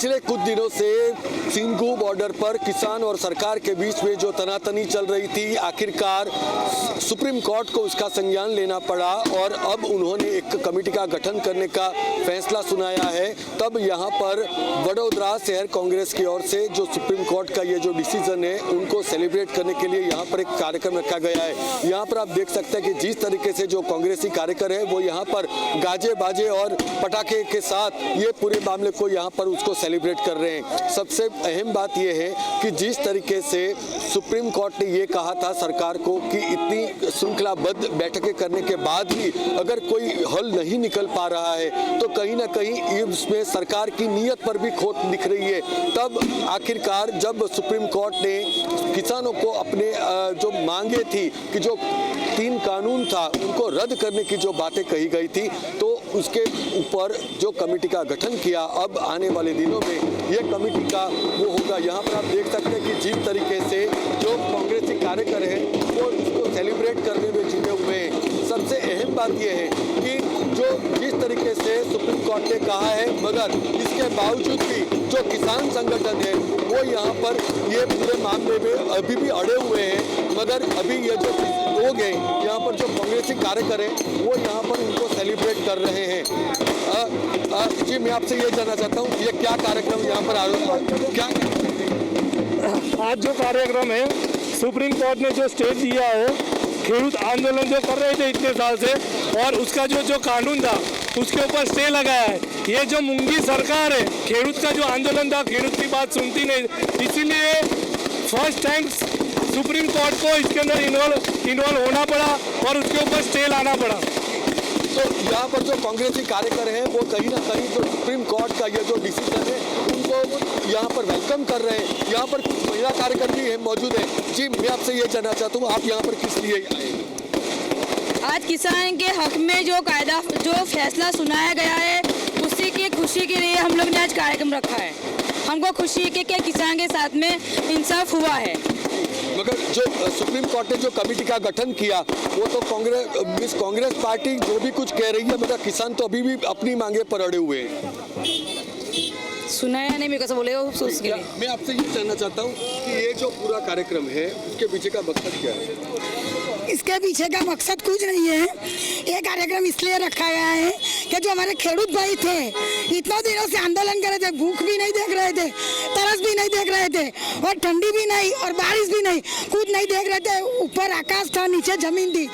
पिछले कुछ दिनों से सिंघू बॉर्डर पर किसान और सरकार के बीच में जो तनातनी चल रही थी, आखिरकार सुप्रीम कोर्ट को उसका संज्ञान लेना पड़ा और अब उन्होंने एक कमेटी का गठन करने का फैसला सुनाया है। तब यहाँ पर वडोदरा शहर कांग्रेस की ओर से जो सुप्रीम कोर्ट का ये जो डिसीजन है उनको सेलिब्रेट करने के लिए यहाँ पर एक कार्यक्रम रखा गया है। यहाँ पर आप देख सकते हैं कि जिस तरीके से जो कांग्रेसी कार्यकर है वो यहाँ पर गाजे बाजे और पटाखे के साथ ये पूरे मामले को यहाँ पर उसको सेलिब्रेट कर रहे हैं। सबसे अहम बात यह है कि जिस तरीके से सुप्रीम कोर्ट ने ये कहा था सरकार को कि इतनी श्रृंखलाबद्ध बैठकें करने के बाद भी अगर कोई हल नहीं निकल पा रहा है तो कहीं ना कहीं इसमें सरकार की नीयत पर भी खोट दिख रही है। तब आखिरकार जब सुप्रीम कोर्ट ने किसानों को अपने जो मांगे थी कि जो 3 कानून था उनको रद्द करने की जो बातें कही गई थी तो उसके ऊपर जो कमेटी का गठन किया। अब आने वाले दिनों में ये कमेटी का वो होगा। यहाँ पर आप देख सकते हैं कि जिस तरीके से जो कांग्रेसी कार्यकर हैं वो उसको सेलिब्रेट करने में जुटे हुए हैं। सबसे अहम बात यह है कि जो जिस तरीके से सुप्रीम कोर्ट ने कहा है मगर इसके बावजूद भी जो किसान संगठन है वो यहाँ पर ये पूरे मामले में अभी भी अड़े हुए हैं। मगर अभी ये जो लोग हैं यहाँ पर जो कांग्रेसी कार्यकर हैं वो यहाँ पर उनको सेलिब्रेट कर रहे हैं। जी मैं आपसे ये जानना चाहता हूँ ये क्या कार्यक्रम यहाँ पर क्या आज जो कार्यक्रम है सुप्रीम कोर्ट ने जो स्टे दिया है खेडूत आंदोलन जो कर रहे थे इतने साल से और उसका जो कानून था उसके ऊपर स्टे लगाया है। ये जो मूंगी सरकार है खेडूत का जो आंदोलन था खेडूत की बात सुनती नहीं, इसीलिए फर्स्ट टाइम सुप्रीम कोर्ट को इसके अंदर इन्वॉल्व होना पड़ा और उसके ऊपर स्टे लाना पड़ा। तो यहाँ पर जो कांग्रेसी कार्यकर हैं वो कहीं ना कहीं जो सुप्रीम कोर्ट का ये जो डिसीजन है उनको यहाँ पर वेलकम कर रहे हैं। यहाँ पर कुछ महिला कार्यकर भी मौजूद है। जी मैं आपसे ये जानना चाहता हूँ आप यहाँ पर किस लिए आए? आज किसान के हक में जो कायदा जो फैसला सुनाया गया है उसी की खुशी के लिए हम लोग ने आज कार्यक्रम रखा है। हमको खुशी है कि किसान के साथ में इंसाफ हुआ है। मगर जो सुप्रीम कोर्ट ने जो कमेटी का गठन किया वो तो कांग्रेस पार्टी जो भी कुछ कह रही है मगर किसान तो अभी भी अपनी मांगे पर अड़े हुए हैं। सुनाया नहीं मेरे को सब बोले उसके लिए। मैं आपसे ये जानना चाहता हूँ कि ये जो पूरा कार्यक्रम है उसके पीछे का मकसद क्या है? इसके पीछे का मकसद कुछ नहीं है। ये कार्यक्रम इसलिए रखा गया है कि जो हमारे खेडूत भाई थे इतने दिनों से आंदोलन कर रहे थे, भूख भी नहीं देख रहे थे, तरस भी नहीं देख रहे थे और ठंडी भी नहीं और बारिश भी नहीं, कुछ नहीं देख रहे थे। ऊपर आकाश था नीचे जमीन थी।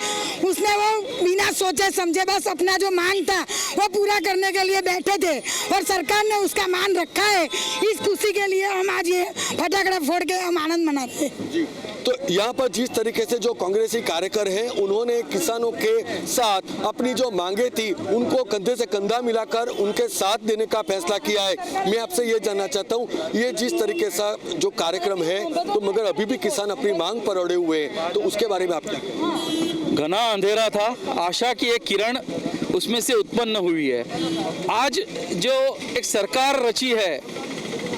उसने वो बिना सोचे समझे बस अपना जो मांग था वो पूरा करने के लिए बैठे थे और सरकार ने उसका मान रखा है। इस खुशी के लिए हम आज ये फटाखड़ा फोड़ के हम आनंद मनाते हैं। जी तो यहाँ पर जिस तरीके से जो कांग्रेसी कार्यकर हैं उन्होंने किसानों के साथ अपनी जो मांगे थी उनको कंधे से कंधा मिलाकर उनके साथ देने का फैसला किया है। मैं आपसे ये जानना चाहता हूँ ये जिस तरीके से जो कार्यक्रम है तो मगर अभी भी किसान अपनी मांग पर अड़े हुए हैं तो उसके बारे में आप क्या? घना अंधेरा था, आशा की एक किरण उसमें से उत्पन्न हुई है। आज जो एक सरकार रची है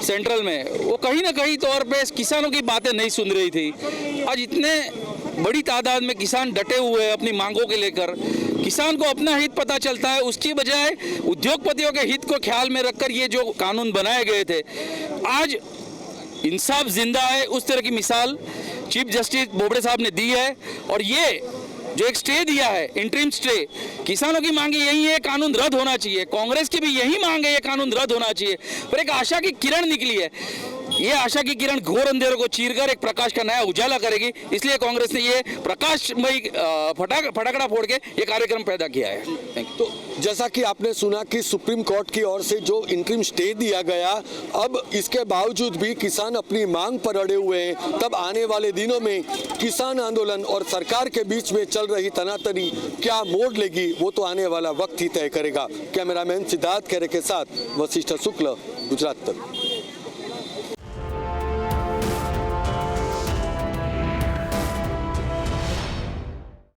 सेंट्रल में वो कहीं ना कहीं तौर पे किसानों की बातें नहीं सुन रही थी। आज इतने बड़ी तादाद में किसान डटे हुए हैं अपनी मांगों के लेकर। किसान को अपना हित पता चलता है, उसकी बजाय उद्योगपतियों के हित को ख्याल में रखकर ये जो कानून बनाए गए थे। आज इंसाफ जिंदा है, उस तरह की मिसाल चीफ जस्टिस बोबड़े साहब ने दी है। और ये जो एक स्टे दिया है इंटरिम स्टे, किसानों की मांग यही है कानून रद्द होना चाहिए, कांग्रेस की भी यही मांग है ये कानून रद्द होना चाहिए। पर एक आशा की किरण निकली है। ये आशा की किरण घोर अंधेरों को चीरकर एक प्रकाश का नया उजाला करेगी, इसलिए कांग्रेस ने ये प्रकाशमयी फटाकड़ा फोड़ के ये कार्यक्रम पैदा किया है। तो जैसा कि आपने सुना कि सुप्रीम कोर्ट की ओर से जो इंटरिम स्टे दिया गया, अब इसके बावजूद भी किसान अपनी मांग पर अड़े हुए हैं। तब आने वाले दिनों में किसान आंदोलन और सरकार के बीच में चल रही तनातनी क्या मोड़ लेगी वो तो आने वाला वक्त ही तय करेगा। कैमरामैन सिद्धार्थ खैरे के साथ वशिष्ठ शुक्ल, गुजरात तक।